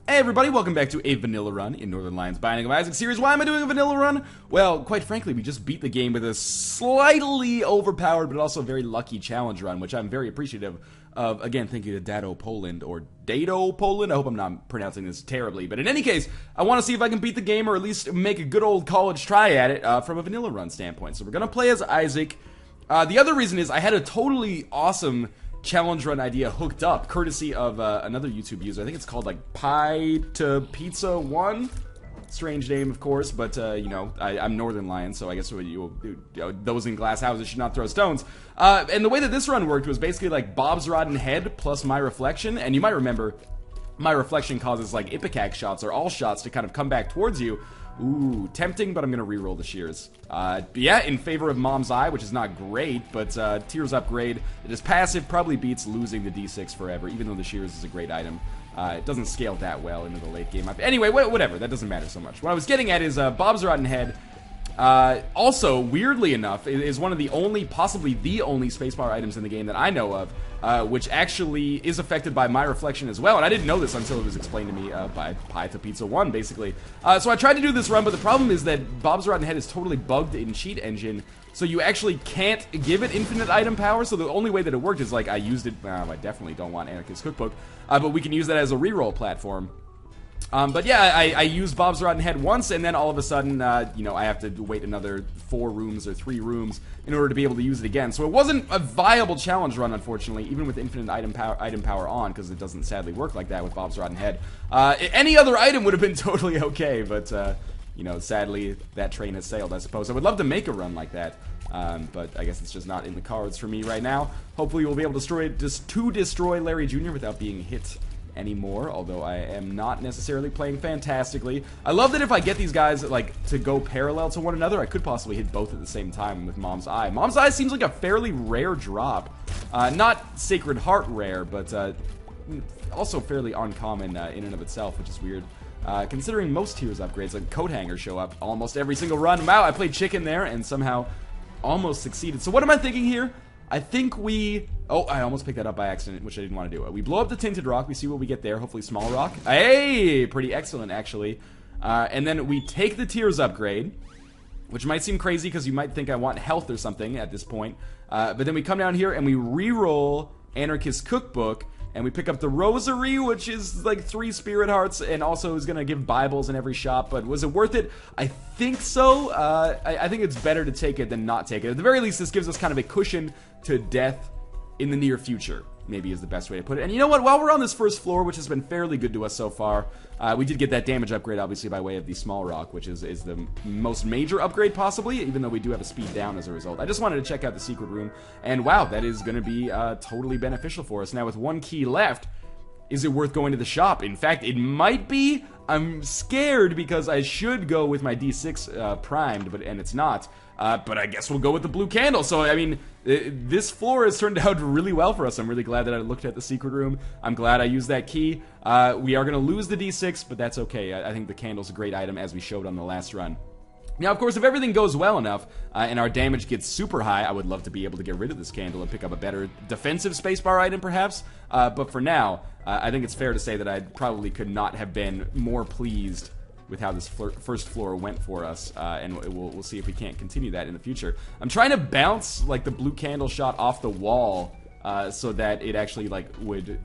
Hey everybody, welcome back to a vanilla run in Northernlion's Binding of Isaac series. Why am I doing a vanilla run? Well, quite frankly, we just beat the game with a slightly overpowered but also very lucky challenge run, which I'm very appreciative of. Again, thank you to Dado Poland, or Dado Poland. I hope I'm not pronouncing this terribly, but in any case, I want to see if I can beat the game or at least make a good old college try at it from a vanilla run standpoint. So we're going to play as Isaac. The other reason is I had a totally awesome challenge run idea hooked up, courtesy of another YouTube user. I think it's called like Pie to Pizza 1. Strange name, of course, but you know, I'm Northernlion, so I guess those in glass houses should not throw stones. And the way that this run worked was basically like Bob's Rotten Head plus my reflection, and you might remember my reflection causes like Ipecac shots or all shots to kind of come back towards you. Ooh, tempting, but I'm gonna reroll the shears. Yeah, in favor of Mom's Eye, which is not great, but Tears Upgrade, it is passive, probably beats losing the D6 forever, even though the shears is a great item. It doesn't scale that well into the late game. Anyway, whatever, that doesn't matter so much. What I was getting at is Bob's Rotten Head, also, weirdly enough, is one of the only, possibly the only spacebar items in the game that I know of, which actually is affected by my reflection as well, and I didn't know this until it was explained to me by Pie to Pizza 1, basically. So I tried to do this run, but the problem is that Bob's Rotten Head is totally bugged in Cheat Engine, so you actually can't give it infinite item power, so the only way that it worked is, like, I used it, I definitely don't want Anarchist Cookbook, but we can use that as a reroll platform. But yeah, I used Bob's Rotten Head once, and then all of a sudden, you know, I have to wait another 4 rooms or 3 rooms in order to be able to use it again. So it wasn't a viable challenge run, unfortunately, even with infinite item power on, because it doesn't sadly work like that with Bob's Rotten Head. Any other item would have been totally okay, but, you know, sadly, that train has sailed, I suppose. I would love to make a run like that, but I guess it's just not in the cards for me right now. Hopefully we'll be able to destroy Larry Jr. without being hit anymore, although I am not necessarily playing fantastically. I love that if I get these guys, like, to go parallel to one another, I could possibly hit both at the same time with Mom's Eye. Mom's Eye seems like a fairly rare drop. Not Sacred Heart rare, but also fairly uncommon in and of itself, which is weird. Considering most Tears upgrades, like coat hangers, show up almost every single run. Wow, I played chicken there and somehow almost succeeded. So what am I thinking here? I think we... Oh, I almost picked that up by accident, which I didn't want to do. We blow up the Tinted Rock. We see what we get there. Hopefully small rock. Hey! Pretty excellent, actually. And then we take the Tears upgrade, which might seem crazy because you might think I want health or something at this point. But then we come down here and we re-roll Anarchist Cookbook, and we pick up the Rosary, which is like 3 Spirit Hearts, and also is going to give Bibles in every shop. But was it worth it? I think so. I think it's better to take it than not take it. At the very least, this gives us kind of a cushion to death in the near future, maybe is the best way to put it. And you know what? While we're on this first floor, which has been fairly good to us so far, we did get that damage upgrade, obviously, by way of the small rock, which is the most major upgrade, possibly, even though we do have a speed down as a result. I just wanted to check out the secret room, and wow, that is going to be totally beneficial for us. Now, with 1 key left, is it worth going to the shop? In fact, it might be. I'm scared because I should go with my D6 primed, and it's not. But I guess we'll go with the blue candle. So, I mean, this floor has turned out really well for us. I'm really glad that I looked at the secret room. I'm glad I used that key. We are going to lose the D6, but that's okay. I think the candle's a great item, as we showed on the last run. Now, of course, if everything goes well enough, and our damage gets super high, I would love to be able to get rid of this candle and pick up a better defensive spacebar item, perhaps. But for now, I think it's fair to say that I probably could not have been more pleased with how this first floor went for us, and we'll see if we can't continue that in the future. I'm trying to bounce, like, the blue candle shot off the wall, so that it actually, like, would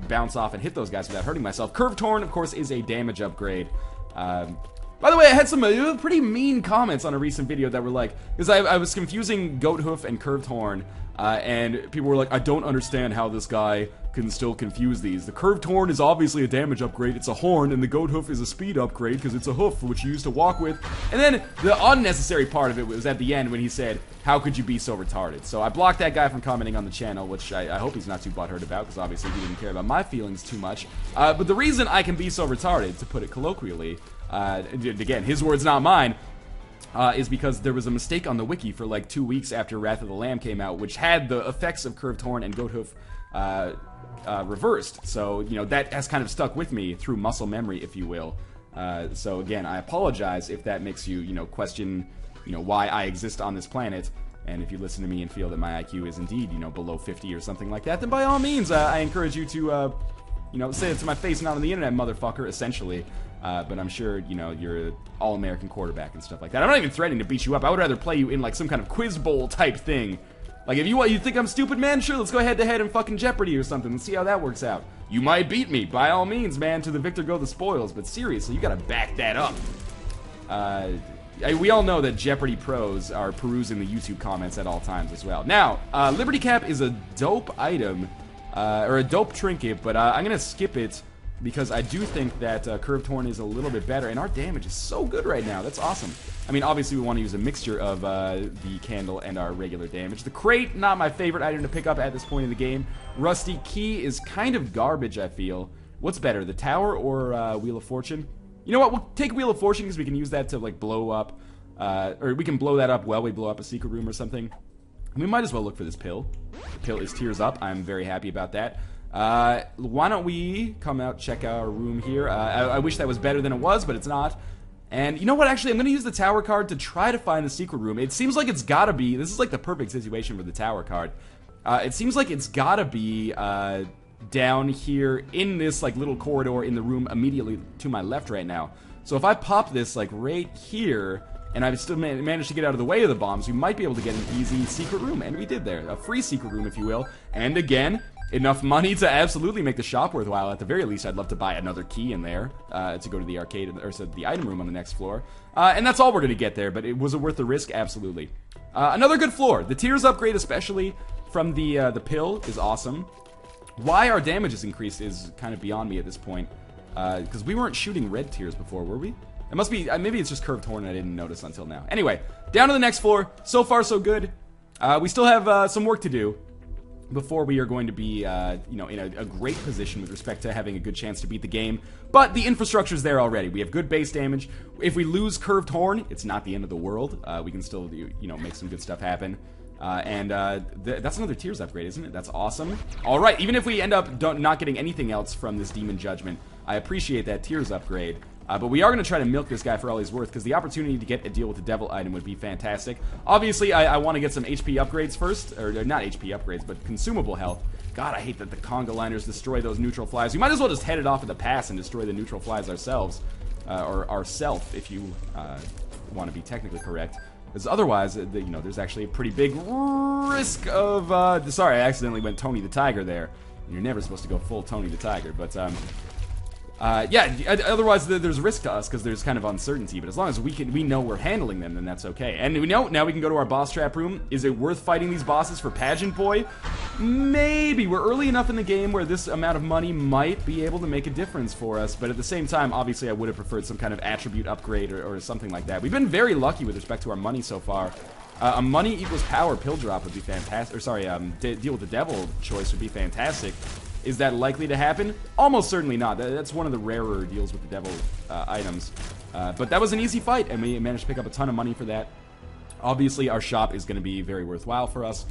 bounce off and hit those guys without hurting myself. Curved Horn, of course, is a damage upgrade. By the way, I had some pretty mean comments on a recent video that were like, because I was confusing Goat Hoof and Curved Horn, and people were like, I don't understand how this guy can still confuse these. The Curved Horn is obviously a damage upgrade, it's a horn, and the Goat Hoof is a speed upgrade because it's a hoof which you use to walk with. And then the unnecessary part of it was at the end when he said, how could you be so retarded? So I blocked that guy from commenting on the channel, which I hope he's not too butthurt about, because obviously he didn't care about my feelings too much. But the reason I can be so retarded, to put it colloquially, again, his words, not mine, is because there was a mistake on the wiki for like 2 weeks after Wrath of the Lamb came out, which had the effects of Curved Horn and Goat Hoof reversed. So, you know, that has kind of stuck with me through muscle memory, if you will. So again, I apologize if that makes you, you know, question, you know, why I exist on this planet. And if you listen to me and feel that my IQ is indeed, you know, below 50 or something like that, then by all means, I encourage you to You know, say it to my face, not on the internet, motherfucker, essentially. But I'm sure, you know, you're an all-American quarterback and stuff like that. I'm not even threatening to beat you up. I would rather play you in, like, some kind of quiz bowl type thing. Like, if you think I'm stupid, man, sure, let's go head-to-head in fucking Jeopardy or something and see how that works out. You might beat me, by all means, man, to the victor go the spoils, but seriously, you gotta back that up. We all know that Jeopardy pros are perusing the YouTube comments at all times as well. Now, Liberty Cap is a dope item, or a dope trinket, but I'm gonna skip it because I do think that Curved Horn is a little bit better, and our damage is so good right now. That's awesome. I mean, obviously we want to use a mixture of the candle and our regular damage. The crate, not my favorite item to pick up at this point in the game. Rusty Key is kind of garbage, I feel. What's better, the tower or Wheel of Fortune? You know what, we'll take Wheel of Fortune because we can use that to, like, blow up, or we can blow that up while we blow up a secret room or something. We might as well look for this pill. The pill is Tears Up. I'm very happy about that. Why don't we come out, check our room here. I wish that was better than it was, but it's not. And you know what, actually, I'm going to use the tower card to try to find the secret room. It seems like it's got to be, this is like the perfect situation for the tower card. It seems like it's got to be down here in this like little corridor in the room immediately to my left right now. So if I pop this like right here, and I've still managed to get out of the way of the bombs, we might be able to get an easy secret room, and we did there. A free secret room, if you will. And again, enough money to absolutely make the shop worthwhile. At the very least, I'd love to buy another key in there to go to the arcade, or the item room on the next floor. And that's all we're going to get there, but it was worth the risk, absolutely. Another good floor. The Tears upgrade, especially from the pill, is awesome. Why our damage is increased is kind of beyond me at this point. Because we weren't shooting red tears before, were we? It must be, maybe it's just Curved Horn and I didn't notice until now. Anyway, down to the next floor. So far, so good. We still have some work to do before we are going to be, you know, in a great position with respect to having a good chance to beat the game. But the infrastructure's there already. We have good base damage. If we lose Curved Horn, it's not the end of the world. We can still, you know, make some good stuff happen. That's another Tears upgrade, isn't it? That's awesome. Alright, even if we end up not getting anything else from this Demon Judgment, I appreciate that Tears upgrade. But we are going to try to milk this guy for all he's worth, because the opportunity to get a deal with the devil item would be fantastic. Obviously, I want to get some HP upgrades first, or not HP upgrades, but consumable health. God, I hate that the conga liners destroy those neutral flies. We might as well just head it off at the pass and destroy the neutral flies ourselves. Or ourself, if you want to be technically correct. Because otherwise, you know, there's actually a pretty big risk of... sorry, I accidentally went Tony the Tiger there. You're never supposed to go full Tony the Tiger, but... yeah, otherwise there's risk to us because there's kind of uncertainty, but as long as we know we're handling them, then that's okay. And we know, now we can go to our boss trap room. Is it worth fighting these bosses for Pageant Boy? Maybe. We're early enough in the game where this amount of money might be able to make a difference for us, but at the same time, obviously I would have preferred some kind of attribute upgrade or something like that. We've been very lucky with respect to our money so far. A money equals power pill drop would be fantastic, or sorry, deal with the devil choice would be fantastic. Is that likely to happen? Almost certainly not. That's one of the rarer deals with the devil items. But that was an easy fight, and we managed to pick up a ton of money for that. Obviously, our shop is going to be very worthwhile for us.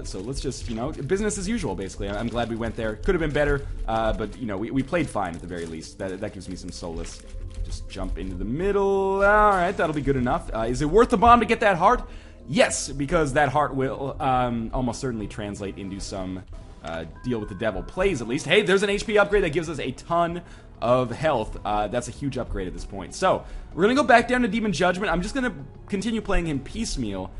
So let's just, you know, business as usual, basically. I'm glad we went there. Could have been better, but, you know, we played fine at the very least. That gives me some solace. Just jump into the middle. All right, that'll be good enough. Is it worth the bomb to get that heart? Yes, because that heart will almost certainly translate into some... deal with the devil plays, at least. Hey, there's an HP upgrade that gives us a ton of health. That's a huge upgrade at this point. So, we're going to go back down to Demon Judgment. I'm just going to continue playing him piecemeal.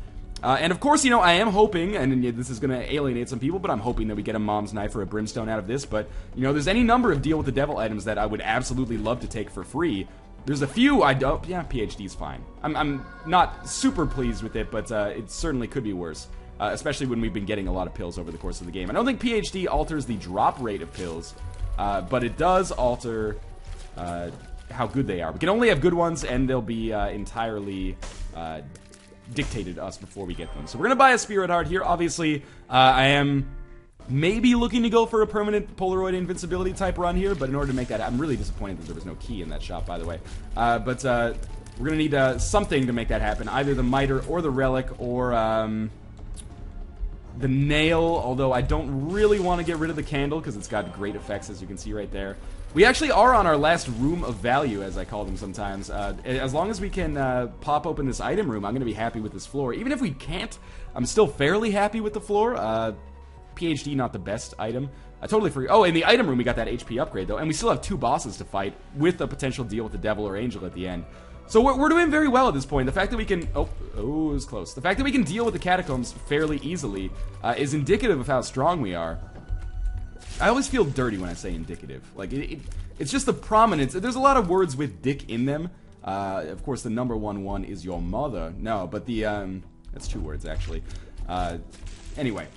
And of course, you know, I am hoping, and this is going to alienate some people, but I'm hoping that we get a Mom's Knife or a Brimstone out of this. But, you know, there's any number of deal with the devil items that I would absolutely love to take for free. There's a few I don't... Yeah, PhD's fine. I'm not super pleased with it, but it certainly could be worse. Especially when we've been getting a lot of pills over the course of the game. I don't think PhD alters the drop rate of pills, but it does alter how good they are. We can only have good ones, and they'll be entirely dictated to us before we get them. So we're going to buy a Spirit Heart here. Obviously, I am maybe looking to go for a permanent Polaroid invincibility type run here, but in order to make that... I'm really disappointed that there was no key in that shop, by the way. But we're going to need something to make that happen. Either the Miter or the Relic or... the nail, although I don't really want to get rid of the candle because it's got great effects, as you can see right there. We actually are on our last room of value, as I call them sometimes. As long as we can pop open this item room, I'm going to be happy with this floor. Even if we can't, I'm still fairly happy with the floor. PhD, not the best item. I totally forgot. Oh, in the item room we got that HP upgrade though, and we still have 2 bosses to fight with a potential deal with the devil or angel at the end. So we're doing very well at this point. The fact that we can... Oh, it was close. The fact that we can deal with the catacombs fairly easily is indicative of how strong we are. I always feel dirty when I say indicative. Like, it's just the prominence. There's a lot of words with dick in them. Of course, the number one is your mother. No, but the... that's 2 words, actually. Anyway,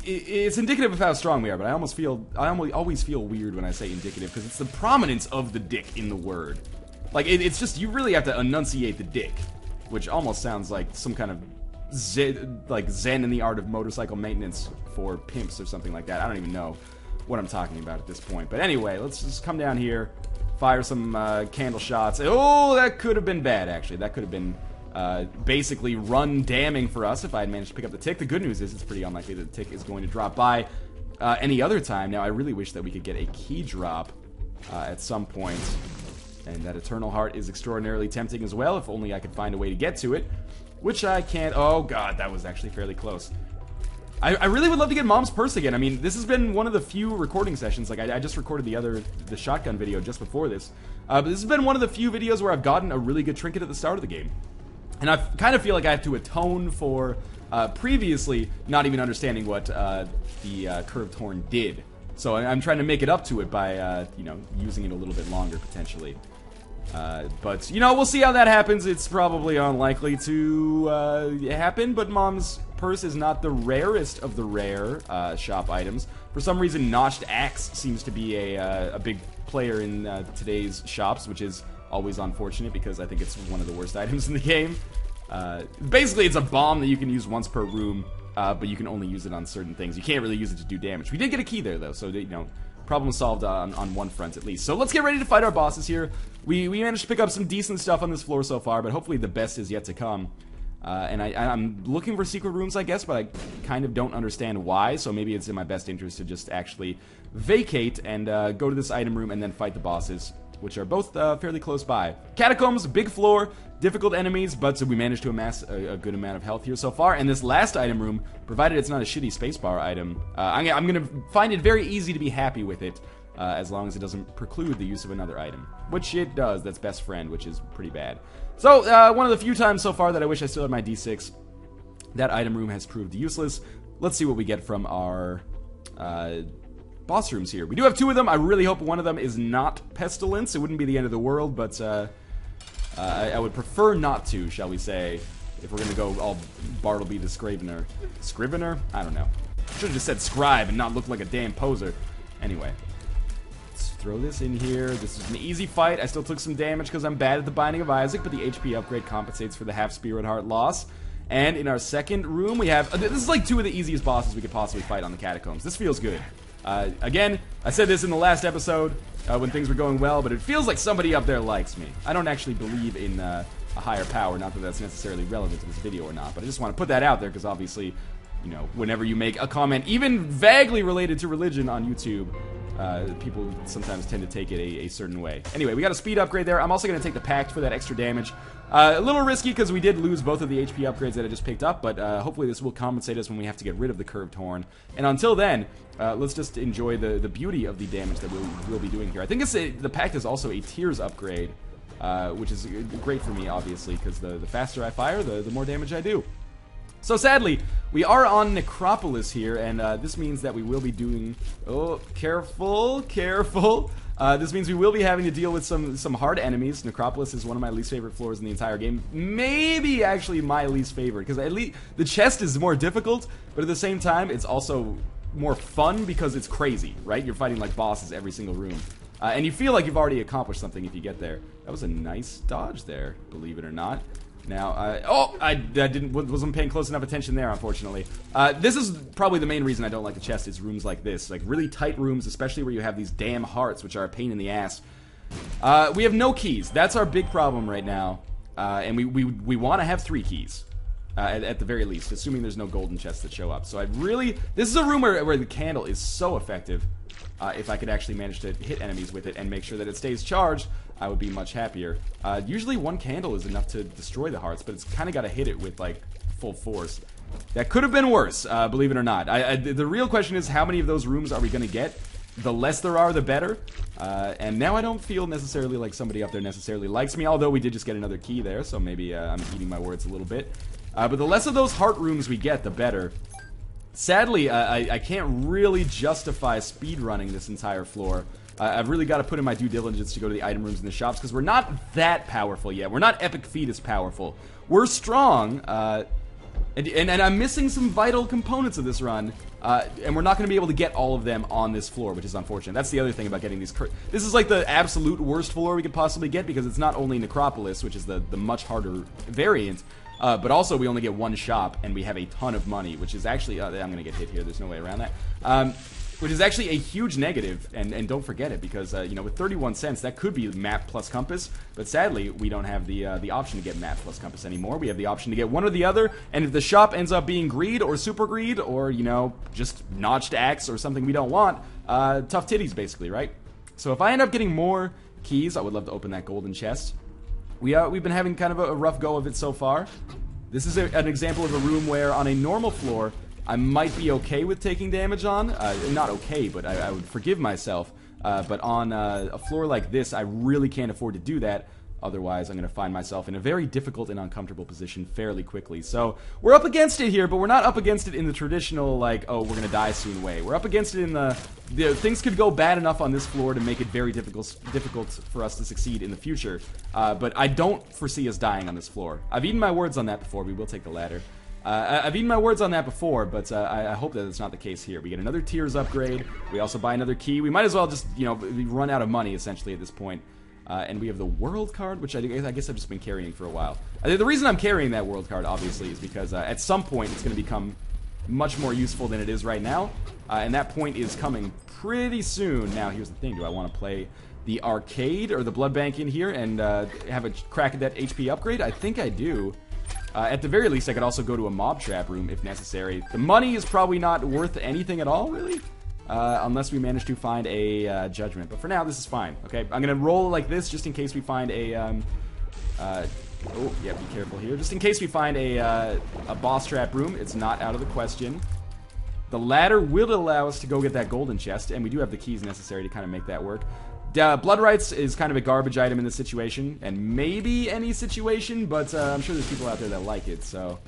it's indicative of how strong we are, but I always feel weird when I say indicative, because it's the prominence of the dick in the word. Like, it's just, you really have to enunciate the dick, which almost sounds like some kind of Zen in the art of motorcycle maintenance for pimps or something like that. I don't even know what I'm talking about at this point. But anyway, let's just come down here, fire some candle shots. Oh, that could have been bad, actually. That could have been basically run damning for us if I had managed to pick up the tick. The good news is it's pretty unlikely that the tick is going to drop by any other time. Now, I really wish that we could get a key drop at some point. And that Eternal Heart is extraordinarily tempting as well, if only I could find a way to get to it. Which I can't. Oh god, that was actually fairly close. I really would love to get Mom's Purse again. I mean, this has been one of the few recording sessions. Like, I just recorded the shotgun video just before this. But this has been one of the few videos where I've gotten a really good trinket at the start of the game. And I kind of feel like I have to atone for previously not even understanding what the Curved Horn did. So I'm trying to make it up to it by, you know, using it a little bit longer, potentially. But, you know, we'll see how that happens. It's probably unlikely to happen, but Mom's Purse is not the rarest of the rare shop items. For some reason, Notched Axe seems to be a big player in today's shops, which is always unfortunate because I think it's one of the worst items in the game. Basically, it's a bomb that you can use once per room, but you can only use it on certain things. You can't really use it to do damage. We did get a key there, though, so, you know, problem solved on one front at least. So let's get ready to fight our bosses here. We managed to pick up some decent stuff on this floor so far, but hopefully the best is yet to come. And I'm looking for secret rooms, I guess, but I kind of don't understand why, so maybe it's in my best interest to just actually vacate and go to this item room and then fight the bosses, which are both fairly close by. Catacombs, big floor, difficult enemies, but so we managed to amass a good amount of health here so far. And this last item room, provided it's not a shitty spacebar item, I'm going to find it very easy to be happy with it, as long as it doesn't preclude the use of another item. Which it does, that's best friend, which is pretty bad. So, one of the few times so far that I wish I still had my D6, that item room has proved useless. Let's see what we get from our boss rooms here. We do have 2 of them. I really hope one of them is not Pestilence. It wouldn't be the end of the world, but I would prefer not to, shall we say, if we're going to go all Bartleby the Scrivener. Scrivener? I don't know. Should have just said Scribe and not look like a damn poser. Anyway. Let's throw this in here. This is an easy fight. I still took some damage because I'm bad at the Binding of Isaac, but the HP upgrade compensates for the half Spirit Heart loss. And in our second room, we have... this is like 2 of the easiest bosses we could possibly fight on the Catacombs. This feels good. Again, I said this in the last episode when things were going well, but it feels like somebody up there likes me. I don't actually believe in a higher power, not that that's necessarily relevant to this video or not, but I just want to put that out there because obviously, you know, whenever you make a comment even vaguely related to religion on YouTube, people sometimes tend to take it a certain way. Anyway, we got a speed upgrade there. I'm also going to take the Pact for that extra damage. A little risky because we did lose both of the HP upgrades that I just picked up, but hopefully this will compensate us when we have to get rid of the Curved Horn. And until then, let's just enjoy the beauty of the damage that we'll be doing here. I think the Pact is also a Tears upgrade, which is great for me, obviously, because the faster I fire, the more damage I do. So sadly, we are on Necropolis here, and this means that we will be doing... Oh, careful, careful. This means we will be having to deal with some hard enemies. Necropolis is one of my least favorite floors in the entire game. Maybe actually my least favorite, because at least the chest is more difficult, but at the same time, it's also more fun because it's crazy, right? You're fighting like bosses every single room. And you feel like you've already accomplished something if you get there. That was a nice dodge there, believe it or not. Now, I wasn't paying close enough attention there, unfortunately. This is probably the main reason I don't like the chest, is rooms like this. Like, really tight rooms, especially where you have these damn hearts, which are a pain in the ass. We have no keys. That's our big problem right now. And we want to have 3 keys. At the very least, assuming there's no golden chests that show up. So this is a room where the candle is so effective. If I could actually manage to hit enemies with it and make sure that it stays charged, I would be much happier. Usually 1 candle is enough to destroy the hearts, but it's kind of got to hit it with, like, full force. That could have been worse, believe it or not. The real question is, how many of those rooms are we going to get? The less there are, the better. And now I don't feel necessarily like somebody up there necessarily likes me, although we did just get another key there, so maybe I'm eating my words a little bit. But the less of those heart rooms we get, the better. Sadly, I can't really justify speedrunning this entire floor. I've really got to put in my due diligence to go to the item rooms in the shops, because we're not that powerful yet. We're not Epic Fetus powerful. We're strong, and I'm missing some vital components of this run, and we're not going to be able to get all of them on this floor, which is unfortunate. That's the other thing about getting these... This is like the absolute worst floor we could possibly get, because it's not only Necropolis, which is the much harder variant, but also we only get one shop, and we have a ton of money, which is actually... I'm going to get hit here, there's no way around that. Which is actually a huge negative, and don't forget it, because, you know, with 31 cents, that could be map plus compass, but sadly, we don't have the option to get map plus compass anymore. We have the option to get one or the other, and if the shop ends up being greed, or super greed, or, you know, just notched axe, or something we don't want, tough titties, basically, right? So if I end up getting more keys, I would love to open that golden chest. We've been having kind of a rough go of it so far. This is an example of a room where, on a normal floor, I might be okay with taking damage on. Not okay, but I would forgive myself. But on a floor like this, I really can't afford to do that. Otherwise, I'm going to find myself in a very difficult and uncomfortable position fairly quickly. So, we're up against it here, but we're not up against it in the traditional, like, oh, we're going to die soon way. We're up against it in the things could go bad enough on this floor to make it very difficult for us to succeed in the future. But I don't foresee us dying on this floor. I've eaten my words on that before. We will take the ladder. I've eaten my words on that before, but I hope that it's not the case here. We get another tiers upgrade. We also buy another key. We might as well just, you know, run out of money, essentially, at this point. And we have the world card, which I guess I've just been carrying for a while. The reason I'm carrying that world card, obviously, is because at some point it's going to become much more useful than it is right now. And that point is coming pretty soon. Now, here's the thing. Do I want to play the arcade or the blood bank in here and have a crack at that HP upgrade? I think I do. At the very least, I could also go to a mob trap room if necessary. The money is probably not worth anything at all, really, unless we manage to find a judgment. But for now, this is fine. Okay, I'm gonna roll like this just in case we find a. Oh, yeah, be careful here. Just in case we find a boss trap room, it's not out of the question. The ladder will allow us to go get that golden chest, and we do have the keys necessary to kind of make that work. Blood rights is kind of a garbage item in this situation, and maybe any situation, but I'm sure there's people out there that like it, so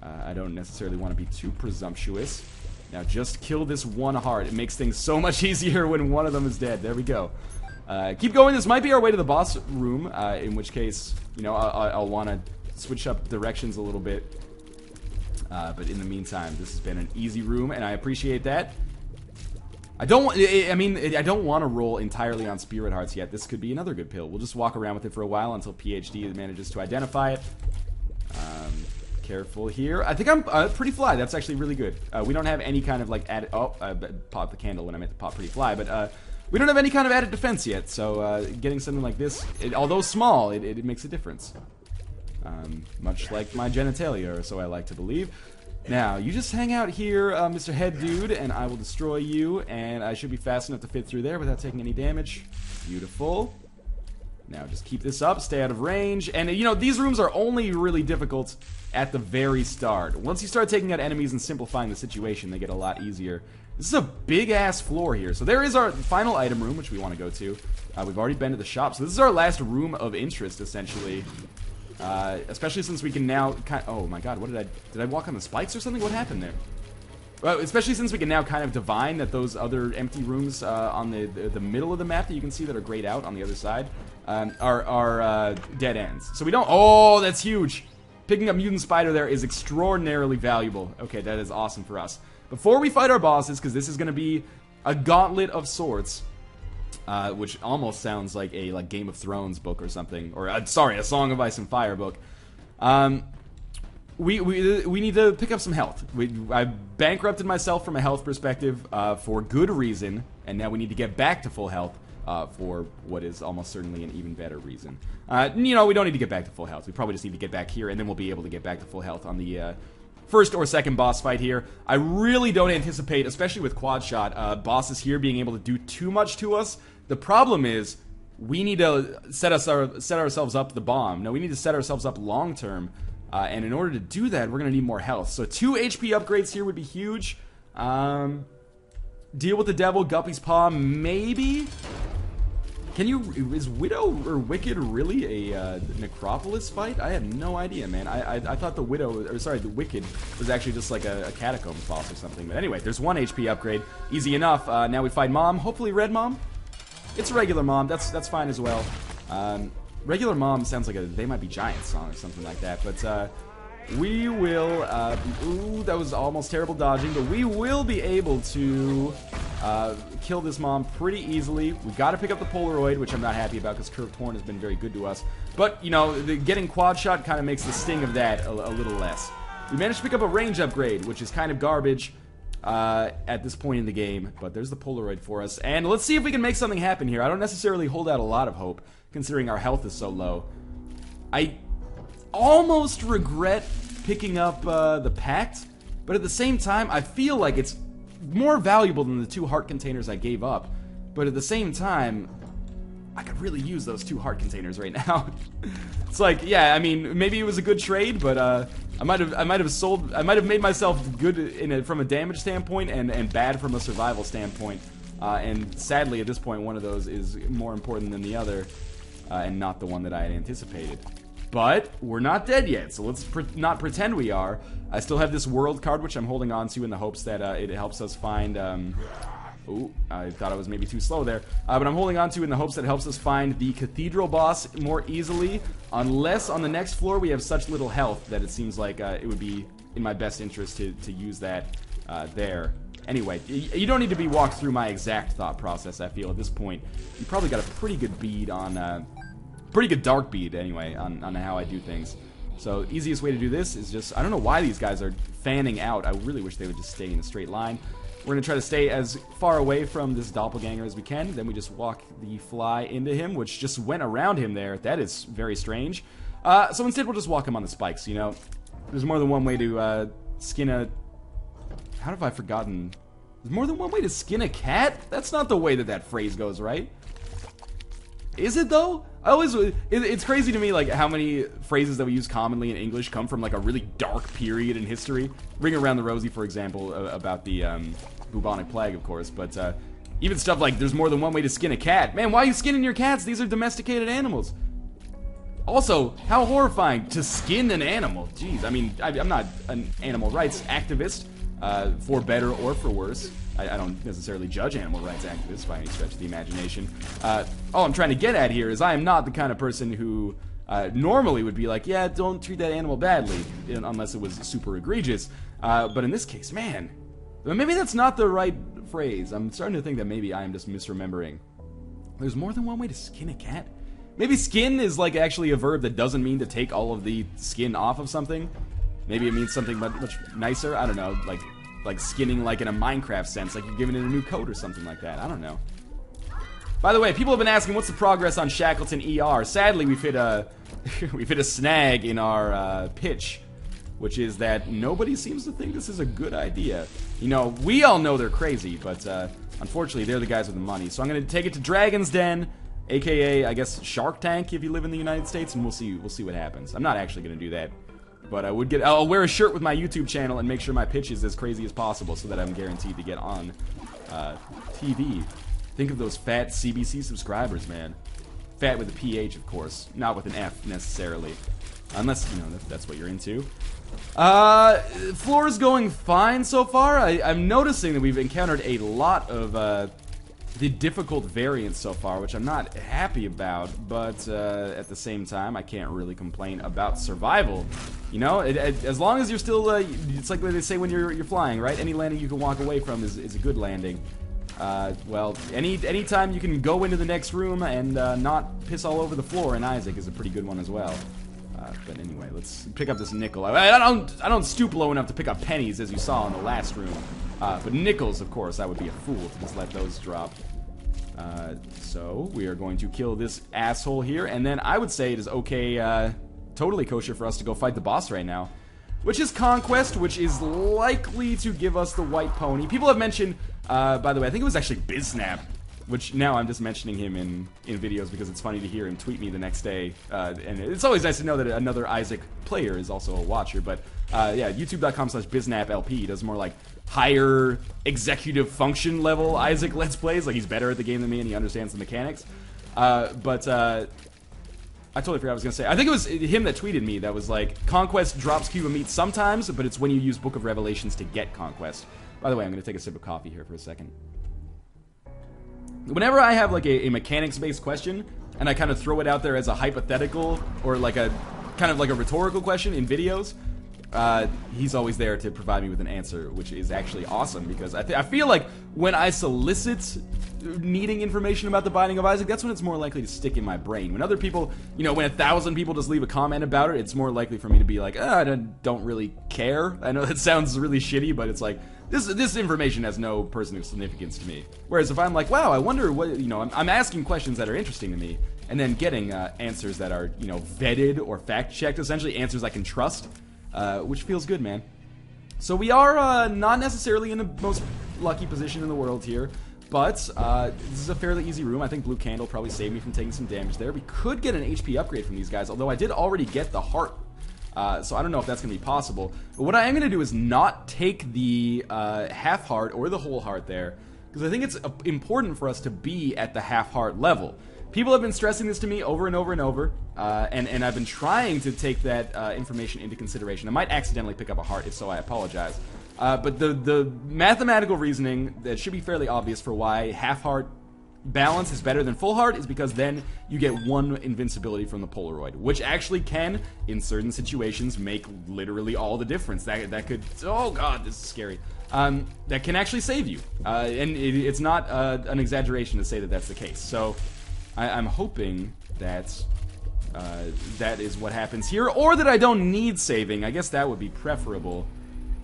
I don't necessarily want to be too presumptuous. Now, just kill this one heart. It makes things so much easier when one of them is dead. There we go. Keep going. This might be our way to the boss room, in which case, you know, I'll want to switch up directions a little bit. But in the meantime, this has been an easy room, and I appreciate that. I don't want to roll entirely on spirit hearts yet. This could be another good pill. We'll just walk around with it for a while until PhD manages to identify it. Careful here. I think I'm pretty fly. That's actually really good. We don't have any kind of like added... Oh, I popped the candle when I meant to pop pretty fly, but we don't have any kind of added defense yet. So getting something like this, although small, it makes a difference. Much like my genitalia, or so I like to believe. Now, you just hang out here, Mr. Head Dude, and I will destroy you, and I should be fast enough to fit through there without taking any damage. Beautiful. Now, just keep this up, stay out of range, and, you know, these rooms are only really difficult at the very start. Once you start taking out enemies and simplifying the situation, they get a lot easier. This is a big-ass floor here. So there is our final item room, which we want to go to. We've already been to the shop, so this is our last room of interest, essentially. Especially since we can now oh my god, what did I walk on the spikes or something? What happened there? Well, especially since we can now kind of divine that those other empty rooms on the middle of the map that you can see that are grayed out on the other side are dead ends. So we don't... Oh, that's huge! Picking up Mutant Spider there is extraordinarily valuable. Okay, that is awesome for us. Before we fight our bosses, because this is going to be a gauntlet of sorts, which almost sounds like a Game of Thrones book or something, or sorry, a Song of Ice and Fire book. We need to pick up some health. I bankrupted myself from a health perspective for good reason, and now we need to get back to full health for what is almost certainly an even better reason. You know, we don't need to get back to full health. We probably just need to get back here, and then we'll be able to get back to full health on the first or second boss fight here. I really don't anticipate, especially with quad shot, bosses here being able to do too much to us. The problem is, we need to set ourselves up the bomb. No, we need to set ourselves up long term And in order to do that, we're going to need more health. So 2 HP upgrades here would be huge. Deal with the devil, Guppy's Paw, maybe? Is Widow or Wicked really a Necropolis fight? I had no idea, man. I thought the Wicked was actually just like a Catacombs boss or something. But anyway, there's 1 HP upgrade. Easy enough. Now we fight Mom. Hopefully Red Mom. It's a regular Mom. That's fine as well. Regular Mom sounds like They Might Be Giants song or something like that. But we will... ooh, that was almost terrible dodging. But we will be able to... kill this Mom pretty easily. We've got to pick up the Polaroid, which I'm not happy about because Curved Horn has been very good to us. But, you know, getting quad shot kind of makes the sting of that a little less. We managed to pick up a range upgrade, which is kind of garbage at this point in the game. But there's the Polaroid for us. And let's see if we can make something happen here. I don't necessarily hold out a lot of hope, considering our health is so low. I almost regret picking up the Pact, but at the same time, I feel like it's more valuable than the 2 heart containers I gave up. But at the same time, I could really use those 2 heart containers right now. It's like, yeah, I mean, maybe it was a good trade, but I might have made myself good from a damage standpoint and bad from a survival standpoint. And sadly, at this point, one of those is more important than the other, and not the one that I had anticipated. But we're not dead yet, so let's not pretend we are. I still have this world card, which I'm holding on to in the hopes that it helps us find... ooh, I thought I was maybe too slow there. But I'm holding on to in the hopes that it helps us find the Cathedral boss more easily, unless on the next floor we have such little health that it seems like it would be in my best interest to use that there. Anyway, you don't need to be walked through my exact thought process, I feel, at this point. You probably got a pretty good bead on... pretty good dark bead, anyway, on how I do things. So, easiest way to do this is just... I don't know why these guys are fanning out. I really wish they would just stay in a straight line. We're going to try to stay as far away from this doppelganger as we can. Then we just walk the fly into him, which just went around him there. That is very strange. So instead, we'll just walk him on the spikes, you know? There's more than one way to skin a... How have I forgotten? There's more than one way to skin a cat? That's not the way that phrase goes, right? Is it, though? It's crazy to me, like, how many phrases that we use commonly in English come from, like, a really dark period in history. Ring Around the Rosie, for example, about the bubonic plague, of course. But even stuff like, there's more than one way to skin a cat. Man, why are you skinning your cats? These are domesticated animals. Also, how horrifying to skin an animal. Jeez, I mean, I'm not an animal rights activist, for better or for worse. I don't necessarily judge animal rights activists by any stretch of the imagination. All I'm trying to get at here is I am not the kind of person who normally would be like, yeah, don't treat that animal badly, unless it was super egregious. But in this case, man, maybe that's not the right phrase. I'm starting to think that maybe I am just misremembering. There's more than one way to skin a cat? Maybe skin is like actually a verb that doesn't mean to take all of the skin off of something. Maybe it means something much nicer. I don't know, like skinning, like in a Minecraft sense, like you're giving it a new coat or something like that. I don't know. By the way, people have been asking what's the progress on Shackleton ER. Sadly, we've hit a snag in our pitch, which is that nobody seems to think this is a good idea. You know, we all know they're crazy, but unfortunately, they're the guys with the money. So I'm going to take it to Dragon's Den, aka I guess Shark Tank if you live in the United States, and we'll see what happens. I'm not actually going to do that. But I'll wear a shirt with my YouTube channel and make sure my pitch is as crazy as possible so that I'm guaranteed to get on TV. Think of those fat CBC subscribers, man. Fat with a PH, of course. Not with an F, necessarily. Unless, you know, that's what you're into. Floor is going fine so far. I'm noticing that we've encountered a lot of the difficult variants so far, which I'm not happy about, but at the same time, I can't really complain about survival. You know, as long as you're still, it's like what they say when you're flying, right? Any landing you can walk away from is a good landing. Well, any time you can go into the next room and not piss all over the floor in Isaac is a pretty good one as well. But anyway, let's pick up this nickel. I don't stoop low enough to pick up pennies, as you saw in the last room. But nickels, of course, I would be a fool to just let those drop. So we are going to kill this asshole here, and then I would say it is okay, totally kosher for us to go fight the boss right now, which is Conquest, which is likely to give us the white pony. People have mentioned, by the way, I think it was actually BizSnap which now I'm just mentioning him in videos because it's funny to hear him tweet me the next day. And it's always nice to know that another Isaac player is also a watcher. But yeah, youtube.com/biznapLP does more like higher executive function level Isaac Let's Plays. Like, he's better at the game than me and he understands the mechanics. I totally forgot what I was going to say. I think it was him that tweeted me that was like, Conquest drops Cuba meat sometimes, but it's when you use Book of Revelations to get Conquest. By the way, I'm going to take a sip of coffee here for a second. Whenever I have like a mechanics-based question, and I kind of throw it out there as a hypothetical, or like a kind of like a rhetorical question in videos, he's always there to provide me with an answer, which is actually awesome, because I feel like when I solicit needing information about the Binding of Isaac, that's when it's more likely to stick in my brain. When other people, you know, when 1,000 people just leave a comment about it, it's more likely for me to be like, I don't really care. I know that sounds really shitty, but it's like, this information has no personal significance to me. Whereas if I'm like, wow, I wonder what, you know, I'm asking questions that are interesting to me, and then getting answers that are, you know, vetted or fact-checked, essentially answers I can trust, which feels good, man. So we are not necessarily in the most lucky position in the world here, but this is a fairly easy room. I think Blue Candle probably saved me from taking some damage there. We could get an HP upgrade from these guys, although I did already get the heart. So I don't know if that's going to be possible. But what I am going to do is not take the half heart or the whole heart there, because I think it's important for us to be at the half heart level. People have been stressing this to me over and over and over, and I've been trying to take that information into consideration. I might accidentally pick up a heart, if so I apologize. But the mathematical reasoning that should be fairly obvious for why half heart balance is better than full heart is because then you get one invincibility from the Polaroid, which actually can, in certain situations, make literally all the difference. That could, oh god, this is scary. That can actually save you, and it's not an exaggeration to say that that's the case. So I'm hoping that that is what happens here, or that I don't need saving. I guess that would be preferable.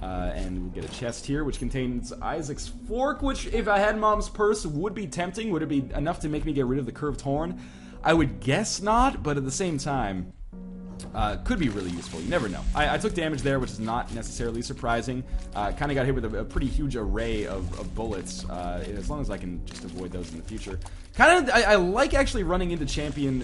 And we'll get a chest here, which contains Isaac's fork, which, if I had Mom's purse, would be tempting. Would it be enough to make me get rid of the curved horn? I would guess not, but at the same time, could be really useful. You never know. I took damage there, which is not necessarily surprising. Kind of got hit with a pretty huge array of bullets, as long as I can just avoid those in the future. I like actually running into champion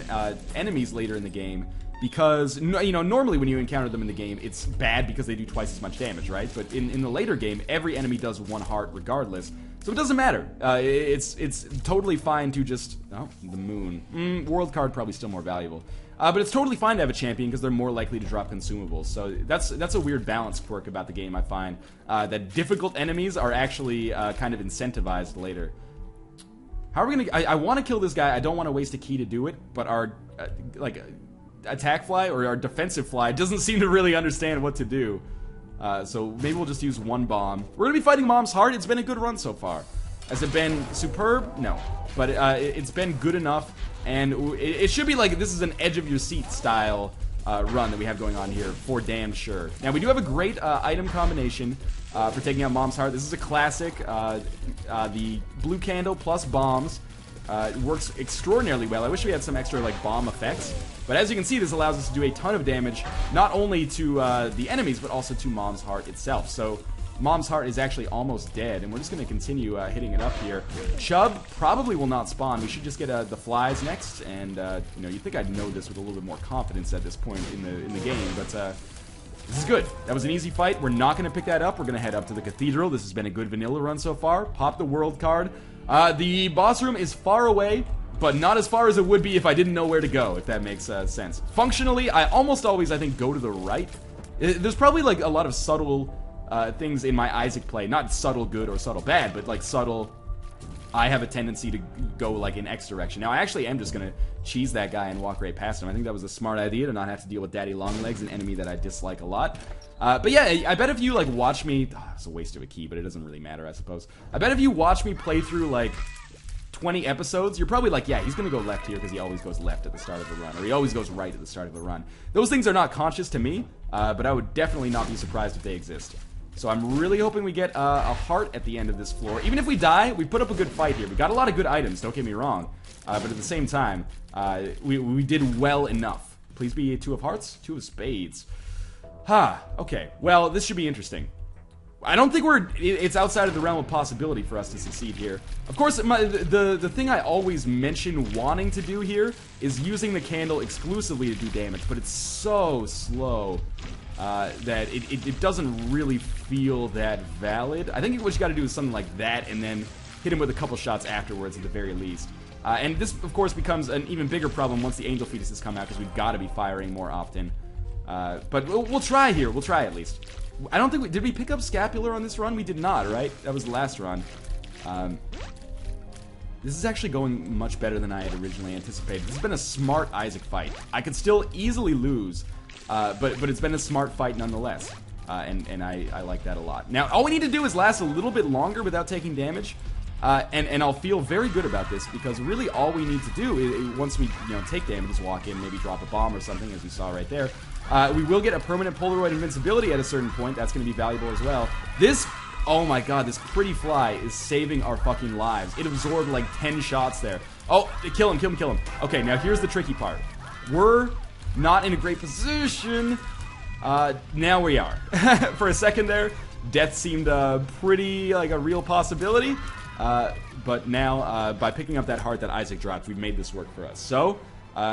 enemies later in the game, because, you know, normally when you encounter them in the game, it's bad because they do twice as much damage, right? But in the later game, every enemy does one heart regardless, so it doesn't matter. It's totally fine to just... Oh, the moon. World card probably still more valuable. But it's totally fine to have a champion because they're more likely to drop consumables. So that's a weird balance quirk about the game, I find. That difficult enemies are actually kind of incentivized later. How are we gonna... I want to kill this guy. I don't want to waste a key to do it, but our... attack fly or our defensive fly doesn't seem to really understand what to do. So maybe we'll just use one bomb. We're gonna be fighting Mom's heart. It's been a good run so far. Has it been superb? No. But it's been good enough, and it should be like this is an edge of your seat style run that we have going on here for damn sure. Now we do have a great item combination for taking out Mom's heart. This is a classic. The blue candle plus bombs. It works extraordinarily well. I wish we had some extra like bomb effects, but as you can see, this allows us to do a ton of damage, not only to the enemies, but also to Mom's heart itself. So Mom's heart is actually almost dead, and we're just going to continue hitting it up here. Chub probably will not spawn. We should just get the flies next, and you know, you'd think I'd know this with a little bit more confidence at this point in the game, but this is good. That was an easy fight. We're not going to pick that up. We're going to head up to the cathedral. This has been a good vanilla run so far. Pop the world card. The boss room is far away, but not as far as it would be if I didn't know where to go, if that makes sense. Functionally, I almost always, I think, go to the right. There's probably like a lot of subtle things in my Isaac play. Not subtle good or subtle bad, but like subtle, I have a tendency to go like in X direction. Now, I actually am just going to cheese that guy and walk right past him. I think that was a smart idea to not have to deal with Daddy Longlegs, an enemy that I dislike a lot. But yeah, I bet if you like watch me... it's a waste of a key, but it doesn't really matter, I suppose. I bet if you watch me play through like 20 episodes, you're probably like, yeah, he's going to go left here because he always goes left at the start of the run, or he always goes right at the start of the run. Those things are not conscious to me, but I would definitely not be surprised if they exist. So I'm really hoping we get a heart at the end of this floor. Even if we die, we put up a good fight here. We got a lot of good items, don't get me wrong. But at the same time, we did well enough. Please be 2 of hearts, 2 of spades. Okay. Well, this should be interesting. I don't think it's outside of the realm of possibility for us to succeed here. Of course, the thing I always mention wanting to do here is using the candle exclusively to do damage, but it's so slow that it doesn't really feel that valid. I think what you gotta do is something like that, and then hit him with a couple shots afterwards at the very least. And this, of course, becomes an even bigger problem once the Angel Fetuses come out, because we've got to be firing more often. But we'll try here. We'll try at least. I don't think did we pick up Scapular on this run? We did not, right? That was the last run. This is actually going much better than I had originally anticipated. This has been a smart Isaac fight. I could still easily lose, but it's been a smart fight nonetheless. And I like that a lot. Now, all we need to do is last a little bit longer without taking damage. And I'll feel very good about this, because really all we need to do is, once we take damage, is walk in, maybe drop a bomb or something, as we saw right there. We will get a permanent Polaroid invincibility at a certain point. That's going to be valuable as well. This, oh my god, this pretty fly is saving our fucking lives. It absorbed like 10 shots there. Oh, kill him, kill him, kill him. Okay, now here's the tricky part. We're not in a great position. Now we are. For a second there, death seemed pretty like a real possibility. But now, by picking up that heart that Isaac dropped, we've made this work for us. So,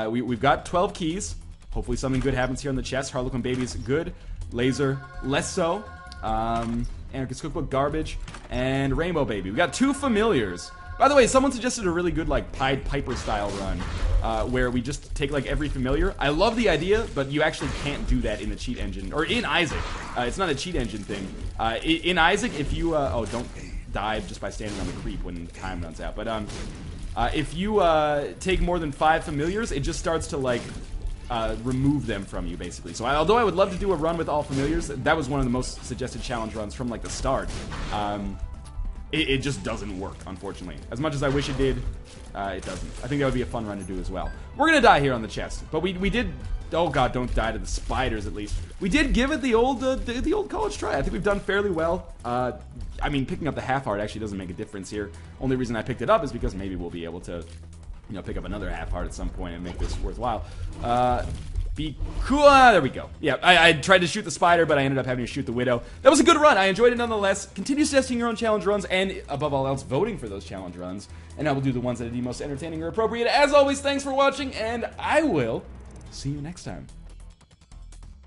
we've got 12 keys. Hopefully something good happens here on the chest. Harlequin Baby's good. Laser, less so. Anarchist Cookbook, garbage. And Rainbow Baby. We got 2 familiars. By the way, someone suggested a really good, like, Pied Piper style run, where we just take, like, every familiar. I love the idea, but you actually can't do that in the cheat engine. Or in Isaac. It's not a cheat engine thing. In Isaac, if you, oh, don't die just by standing on the creep when time runs out. But if you take more than 5 familiars, it just starts to like remove them from you, basically. So although I would love to do a run with all familiars, that was one of the most suggested challenge runs from like the start. It just doesn't work, unfortunately. As much as I wish it did, it doesn't. I think that would be a fun run to do as well. We're gonna die here on the chest, but we did. Oh god, don't die to the spiders at least. We did give it the old college try. I think we've done fairly well. I mean, picking up the half heart actually doesn't make a difference here. Only reason I picked it up is because maybe we'll be able to, pick up another half heart at some point and make this worthwhile. Be cool. There we go. Yeah, I tried to shoot the spider, but I ended up having to shoot the widow. That was a good run. I enjoyed it nonetheless. Continue suggesting your own challenge runs, and above all else, voting for those challenge runs. And I will do the ones that are the most entertaining or appropriate. As always, thanks for watching, and I will see you next time.